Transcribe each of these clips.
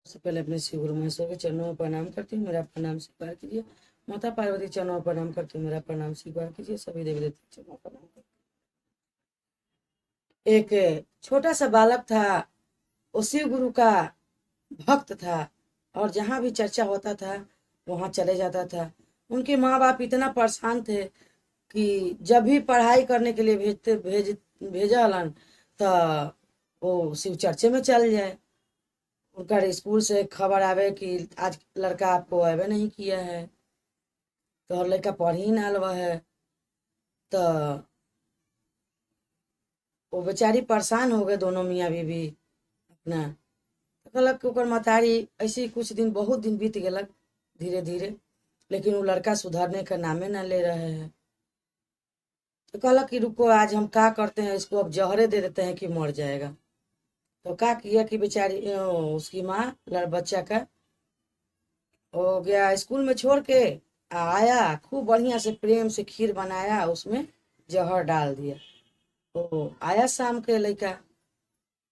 सबसे पहले अपने श्री गुरु महेश्वर के चरणों में प्रणाम करती हूँ, मेरा प्रणाम स्वीकार कीजिए। माता पार्वती चरणों में प्रणाम करती हूँ, मेरा प्रणाम स्वीकार कीजिए। सभी देवी देवता चरणों में प्रणाम करती हूँ। एक छोटा सा बालक था, वो शिव गुरु का भक्त था और जहाँ भी चर्चा होता था वहाँ चले जाता था। उनके माँ बाप इतना परेशान थे कि जब भी पढ़ाई करने के लिए भेजा हलन तो वो शिव चर्चे में चल जाए। उनका स्कूल से खबर आवे कि आज लड़का आपको आवे नहीं किया है, तो लड़का पढ़ ही ना लवा है। तो वो बेचारी परेशान हो गए दोनों मियाँ बीवी अपना। तो कहलक कि ओकर मतारी ऐसे कुछ दिन, बहुत दिन बीत गलक धीरे धीरे, लेकिन वो लड़का सुधरने का नामे ना ले रहे हैं। तो कहलक कि रुको, आज हम क्या करते हैं, इसको अब जहरे दे देते हैं कि मर जाएगा। तो क्या किया कि बेचारी उसकी माँ बच्चा का हो गया स्कूल में छोड़ के आया, खूब बढ़िया से प्रेम से खीर बनाया, उसमें जहर डाल दिया। तो आया शाम के लड़का,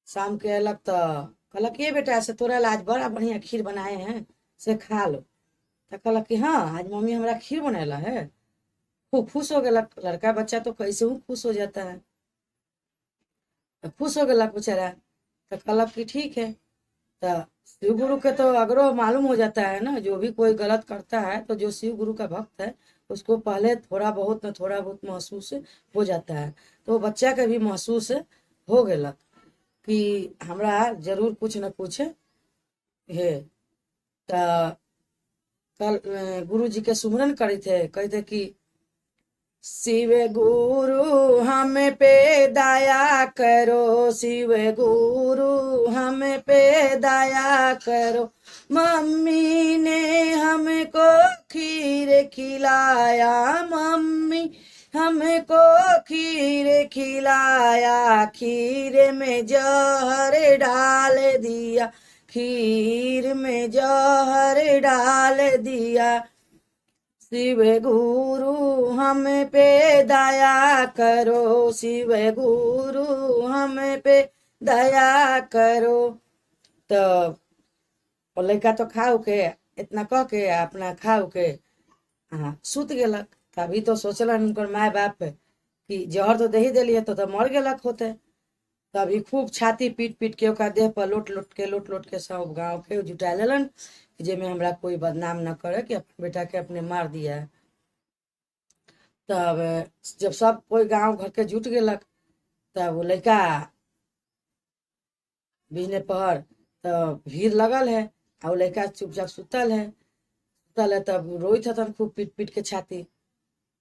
शाम के अलग तो कहलक ये बेटा से तोरा आज बड़ा बढ़िया खीर बनाए हैं, से खा लो। तो कहलक कि हाँ आज मम्मी हमारा खीर बनेला है। खूब खुश हो गया लड़का, बच्चा तो कैसे हूँ खुश हो जाता है। तो खुश हो गया बेचारा। तो कहलक कि ठीक है। तो शिव गुरु के तो अग्रह मालूम हो जाता है ना, जो भी कोई गलत करता है तो जो शिव गुरु का भक्त है उसको पहले थोड़ा बहुत महसूस हो जाता है। तो बच्चा के भी महसूस हो गया कि हमरा जरूर कुछ न कुछ है। तो कल गुरु जी के सुमरन करे थे, कहते कि शिव गुरु हम पे दया करो, शिव गुरु हम पे दया करो। मम्मी ने हमको खीर खिलाया, मम्मी हमको खीर खिलाया, खीर में जहर डाल दिया, खीर में जहर डाल दिया। शिव गुरु हम पे दया करो, शिव गुरु हम पे दया करो। तो लड़का तो खाओ के इतना कह के अपना खाओ के हाँ सुत गेलक। तभी तो सोचलन उनकर माय बाप कि जहर तो दे ही दिली है तो मर गेलक होते। तभी खूब छाती पीट पीट के ओकरा देह पर लोट लोट के सब गाँव के जुटा लेलन कि जेमे हमरा कोई बदनाम न करे कि अपने बेटा के अपने मार दिया है। तब जब सब कोई गांव घर के जुट गेलक तब वो लड़का बिहने पहर तब भीड़ लगल है और वो लड़का चुपचाप सुतल है तब रोइत हतन खूब पीट पीट के छाती।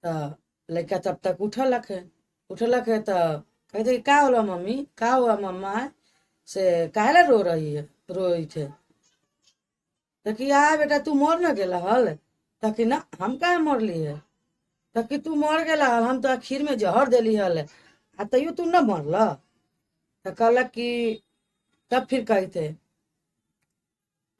तब लड़का तब तक उठलक है तब कहते का होला मम्मी, का हुआ मम्मा, से काहेला रो रही है, रोई थे। तो कि आ बेटा तू मर न गेला हल, ताकि ना हम कहा मरली है, ताकि तू मर गेला हल, हम तो आखिर में जहर देली हल आ तैयो तू न मरल। तो कहलक कि तब फिर कहते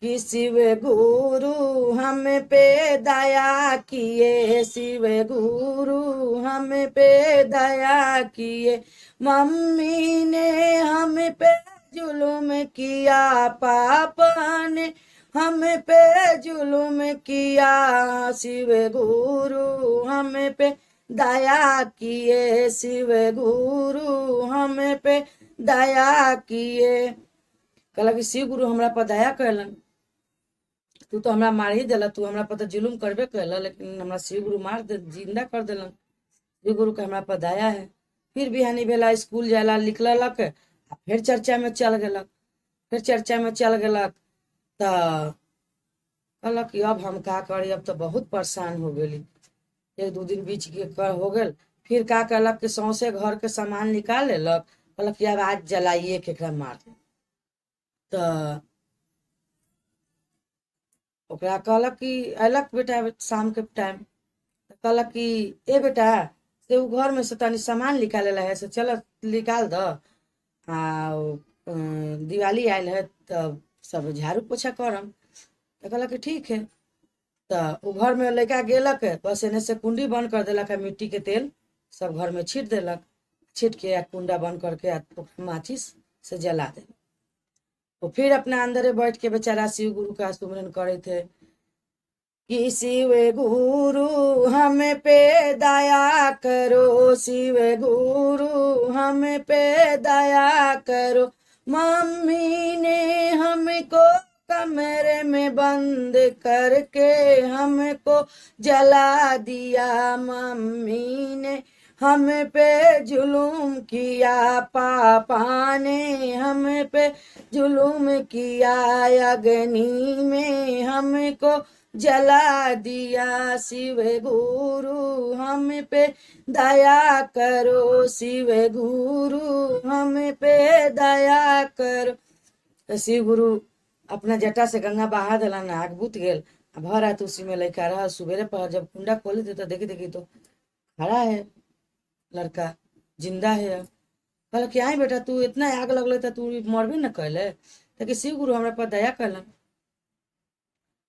कि शिव गुरु हम पे दया किए, शिव गुरु हम पे दया किए। मम्मी ने हम पे जुल्म किया, पापा ने हम पे जुल्म किया, शिव गुरु हम पे दया किए, शिव गुरु हम पे दया किए। कहला कि शिव गुरु हमरा पर दया कैलन, तू तो हमरा मार ही दिला, तू हमरा पर तो जुलुम करबे कैला, लेकिन हमरा शिव गुरु मार दे जिंदा कर दिलन। शिव गुरु के हमरा पर दया है। फिर बिहानी बेला स्कूल जाला निकललक, फिर चर्चा में चल गेलक, तो कहलक कि अब हम का करी, अब तो बहुत परेशान हो गेली। एक दू दिन बीच के कर हो गेल। फिर का कहलक कि सौंसे घर के सामान निकाल लेलक, कहलक कि अब आज जलाइए के एकरा मार दे। तो ओकरा कहलक कि अयलक बेटा शाम के टाइम, तो कहलक कि ए बेटा से उ घर में से तनी सामान निकाले है, से चल निकाल द, दिवाली आयल है तब सब झाड़ू पोछा करम। तो कहलक कि ठीक है। तो वो घर में लड़का गेलक, बस एने से कुंडी बंद कर देलक है, मिट्टी के तेल सब घर में छीट देलक, छीट के कुंडा बंद करके माचिस से जला देलक। वो फिर अपना अंदर बैठ के बेचारा शिव गुरु का सुमिरन करे थे कि शिव गुरु हम पे दया करो, शिव गुरु हम पे दया करो। मम्मी ने हमको कमरे में बंद करके हमको जला दिया, मम्मी ने हम पे जुलूम किया, पापा ने हम पे जुलूम किया, अग्नि में हमको जला दिया। शिव गुरु हम पे दया करो, शिव गुरु हम पे दया करो। तो शिव गुरु अपना जटा से गंगा बहा दिलन, आग बुत गेल। भर रात उसी में लड़का रहा। सुबेरे पर जब कुंडा खोले थे तो देखी तो खड़ा है लड़का, जिंदा है। कहल कि आई बेटा तू इतना आग लगल तो तू मरबे न कैले। तो शिव गुरु हमरा पर दया कैलन,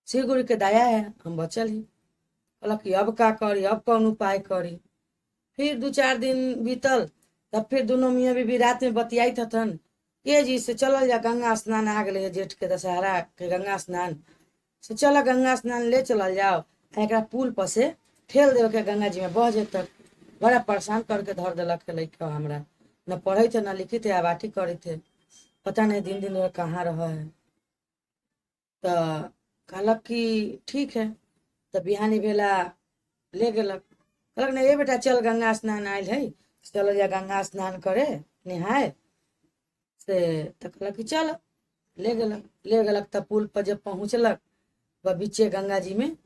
शिव गुरु के दया है हम बचल ही। कहल कि अब का करी, अब कौन उपाय करी। फिर 2-4 दिन बीतल, तब फिर दोनों मियाँ बीबी रात में बतियाई थन ये जी से चलल जा गंगा स्नान आ गए जेठ के दशहरा के गंगा स्नान से, चल गंगा स्नान ले चलल जाओ, एक पुल पर से ठेल दे के गंगा जी में बह जेतक। बड़ा परेशान करके धर दिलक लड़का हमरा, न पढ़े थे न लिखे थे, आबाटी करे थे, पता नहीं दिन दिन कहाँ रह है। तो कहलक कि ठीक है। तो बिहानी बेला ले गेलक, कहलक नहीं ये बेटा चल गंगा स्नान आयल है, चल जा गंगा स्नान करे नहाए से। तो कहलक कि चल, ले गेलक। तब पुल पर जब पहुँचलक वह बीचे गंगा जी में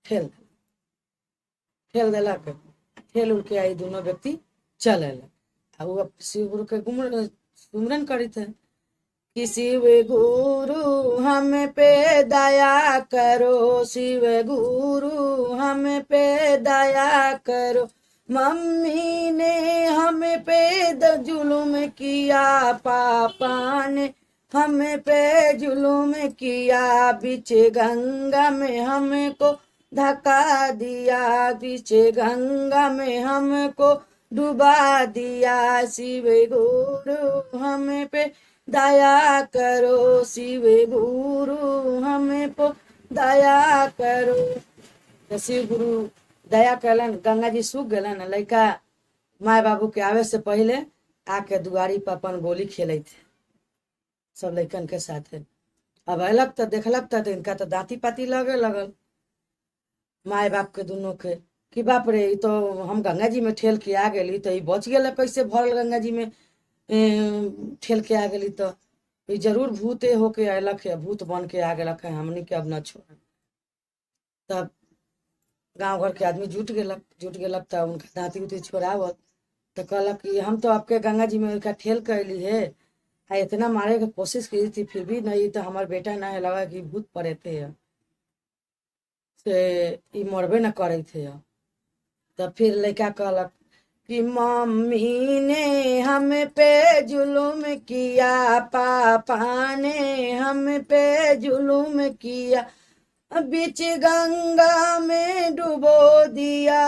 ठेल देलक। ठेल उल के आई दोनों व्यक्ति चल अल। वो शिव गुरु के सुमरन करी थे कि शिव गुरु हम पे दया करो, शिव गुरु हम पे दया करो। मम्मी ने हम पे जुलुम किया, पापा ने हम पे जुलुम किया, बीच गंगा में हमको धक्का दिया, बीच गंगा में हमको डुबा दिया। शिव गुरु हम पे दया करो, शिव गुरु हम पे दया करो। तो शिव गुरु दया कलन, गंगा जी सूख गलन। लड़का माए बाबू के आवे से पहले आके दुआरी पर अपन गोली खेले थे सब लड़कन के साथ। अब अलग तो देखलक तो इनका तो दांती पाती लगे लगल माए बाप के दोनों के कि बाप रे तो हम गंगा जी में ठेल के आ गई, तो ये बच गया कैसे भरल गंगा जी में ठेल के आ गई। तो ये जरूर भूते होके अयलक है, भूत बन के आ गलक है, हमनी के अब न छोड़। तब गांव घर के आदमी जुट गेलक तब उनका दांती उती छोड़ावत। तो कहलक कि हम तो आपके गंगा जी में उनका ठेल कैली है, इतना मारे की कोशिश की थी फिर भी नहीं, तो हमार बेटा न है लगा कि भूत पड़े थे से मरबे न करे थे। तब फिर लड़का कहलक कि मम्मी ने हम पे जुलुम किया, पापा ने हम पे जुलुम किया, बीच गंगा में डुबो दिया,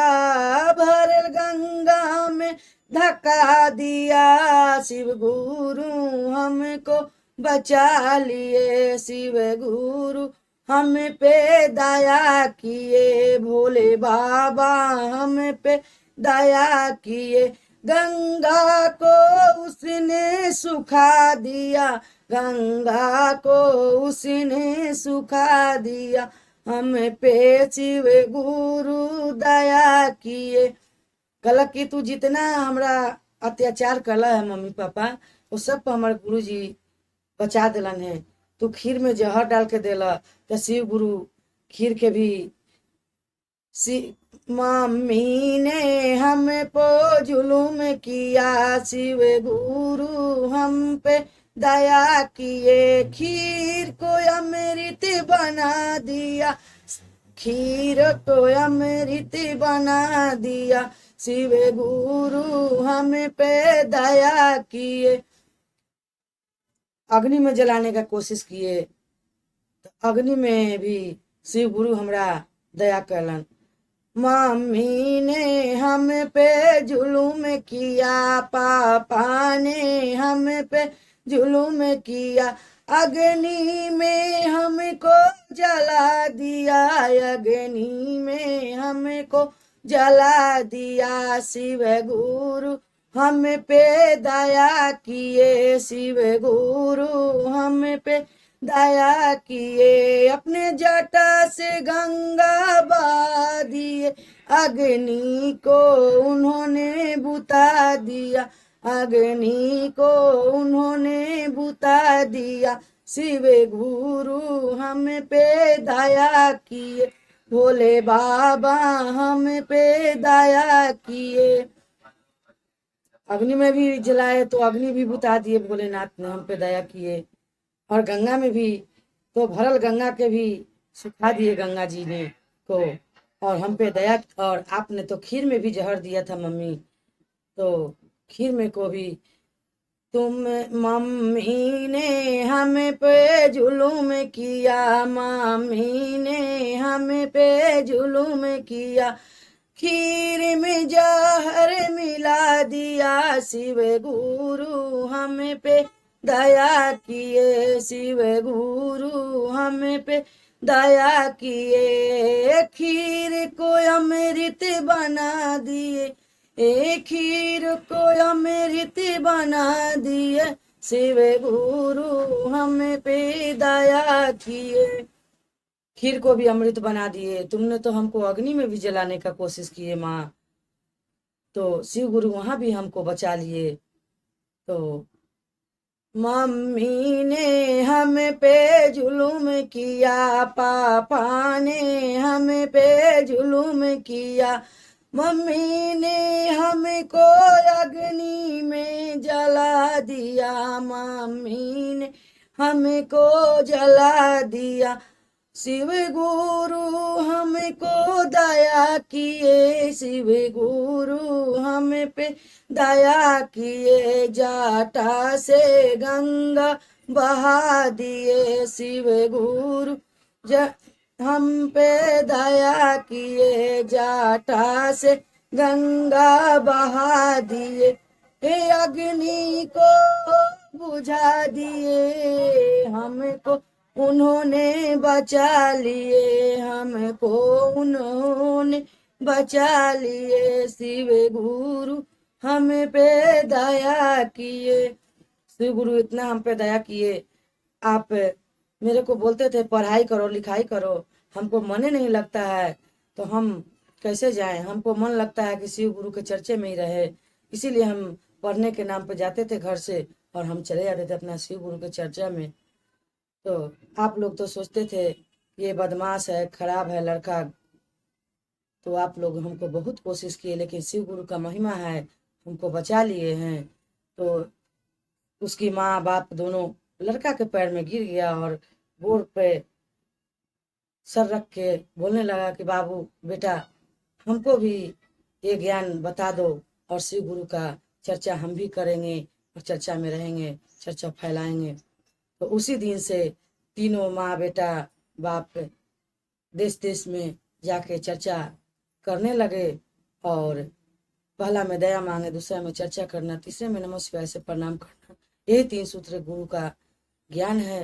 भरल गंगा में धक्का दिया। शिव गुरु हमको बचा लिए, शिव गुरु हम पे दया किए, भोले बाबा हम पे दया किए। गंगा को उसने सुखा दिया, गंगा को उसने सुखा दिया, हम पे शिव गुरु दया किए। कहलक कि तू जितना हमरा अत्याचार कला है मम्मी पापा, वो सब पर हमारे गुरु जी बचा दिलन है। तू खीर में जहर डाल के देला तो शिव गुरु खीर के भी मम्मी ने हम पे जुलुम किया, शिव गुरु हम पे दया किए। खीर को अमृत बना दिया, खीर को अमृत बना दिया, शिव गुरु हम पे दया किए। अग्नि में जलाने का कोशिश किए तो अग्नि में भी शिव गुरु हमरा दया कलन। मम्मी ने हम पे जुलुम किया, पापा ने हम पे जुलुम किया, अग्नि में हमको जला दिया, अग्नि में हमको जला दिया। शिव गुरु हम पे दया किए, शिव गुरु हम पे दया किए। अपने जटा से गंगा बहा दिए, अग्नि को उन्होंने बुता दिया, अग्नि को उन्होंने बुता दिया। शिव गुरु हम पे दया किए, भोले बाबा हम पे दया किए। अग्नि में भी जलाए तो अग्नि भी बुता दिए, भोलेनाथ ने हम पे दया किए। और गंगा में भी तो भरल गंगा के भी सुखा दिए गंगा जी ने को, और हम पे दया। और आपने तो खीर में भी जहर दिया था मम्मी, तो खीर में को भी तुम मम्मी ने हम पे जुलूम किया, मम्मी ने हम पे जुलूम किया। खीर में जहर मिला दिया, शिव गुरु हम पे दया किए, शिव गुरु हम पे दया किए। खीर को अमृत बना दिए, एक खीर को अमृत बना दिए, शिव गुरु हम पे दया किए। खीर को भी अमृत बना दिए, तुमने तो हमको अग्नि में भी जलाने का कोशिश किए माँ, तो शिव गुरु वहां भी हमको बचा लिए। तो मम्मी ने हम पे जुलूम किया, पापा ने हम पे जुलूम किया। मम्मी ने हमको अग्नि में जला दिया, मम्मी ने हमको जला दिया। शिव गुरु हमको दया किए, शिव गुरु हम पे दया किए। जाटा से गंगा बहा दिए, शिव गुरु हम पे दया किए। जाटा से गंगा बहा दिए, हे अग्नि को बुझा दिए। हमको उन्होंने बचा लिए, हमको उन्होंने बचा लिए। शिव गुरु हम पे दया किए, शिव गुरु इतना हम पे दया किए। आप मेरे को बोलते थे पढ़ाई करो लिखाई करो, हमको मन ही नहीं लगता है, तो हम कैसे जाएं। हमको मन लगता है कि शिव गुरु के चर्चे में ही रहे, इसीलिए हम पढ़ने के नाम पे जाते थे घर से और हम चले जाते थे अपना शिव गुरु के चर्चा में। तो आप लोग तो सोचते थे ये बदमाश है, खराब है लड़का, तो आप लोग हमको बहुत कोशिश किए, लेकिन शिव गुरु का महिमा है, हमको बचा लिए हैं। तो उसकी माँ बाप दोनों लड़का के पैर में गिर गया और गोड़ पे सर रख के बोलने लगा कि बाबू बेटा हमको भी ये ज्ञान बता दो, और शिव गुरु का चर्चा हम भी करेंगे और चर्चा में रहेंगे, चर्चा फैलाएंगे। तो उसी दिन से तीनों माँ बेटा बाप देश देश में जाके चर्चा करने लगे, और पहला में दया मांगे, दूसरा में चर्चा करना, तीसरे में नमः शिवाय से प्रणाम करना। ये 3 सूत्र गुरु का ज्ञान है।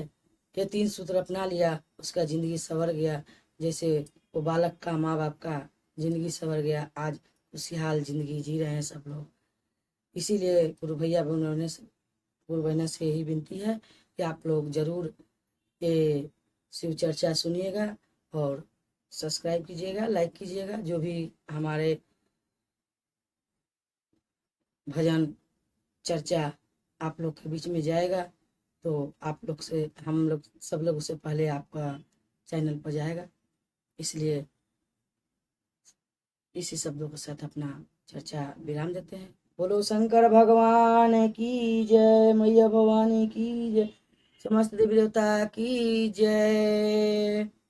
ये 3 सूत्र अपना लिया, उसका जिंदगी संवर गया। जैसे वो बालक का माँ बाप का जिंदगी संवर गया, आज उसी हाल जिंदगी जी रहे हैं सब लोग। इसीलिए गुरु भैया गुरु बहना से यही विनती है कि आप लोग जरूर ये शिव चर्चा सुनिएगा और सब्सक्राइब कीजिएगा, लाइक कीजिएगा। जो भी हमारे भजन चर्चा आप लोग के बीच में जाएगा, तो आप लोग से हम लोग सब लोग से पहले आपका चैनल पर जाएगा। इसलिए इसी शब्दों के साथ अपना चर्चा विराम देते हैं। बोलो शंकर भगवान की जय, मैया भवानी की जय, समस्त देवी देवता की जय।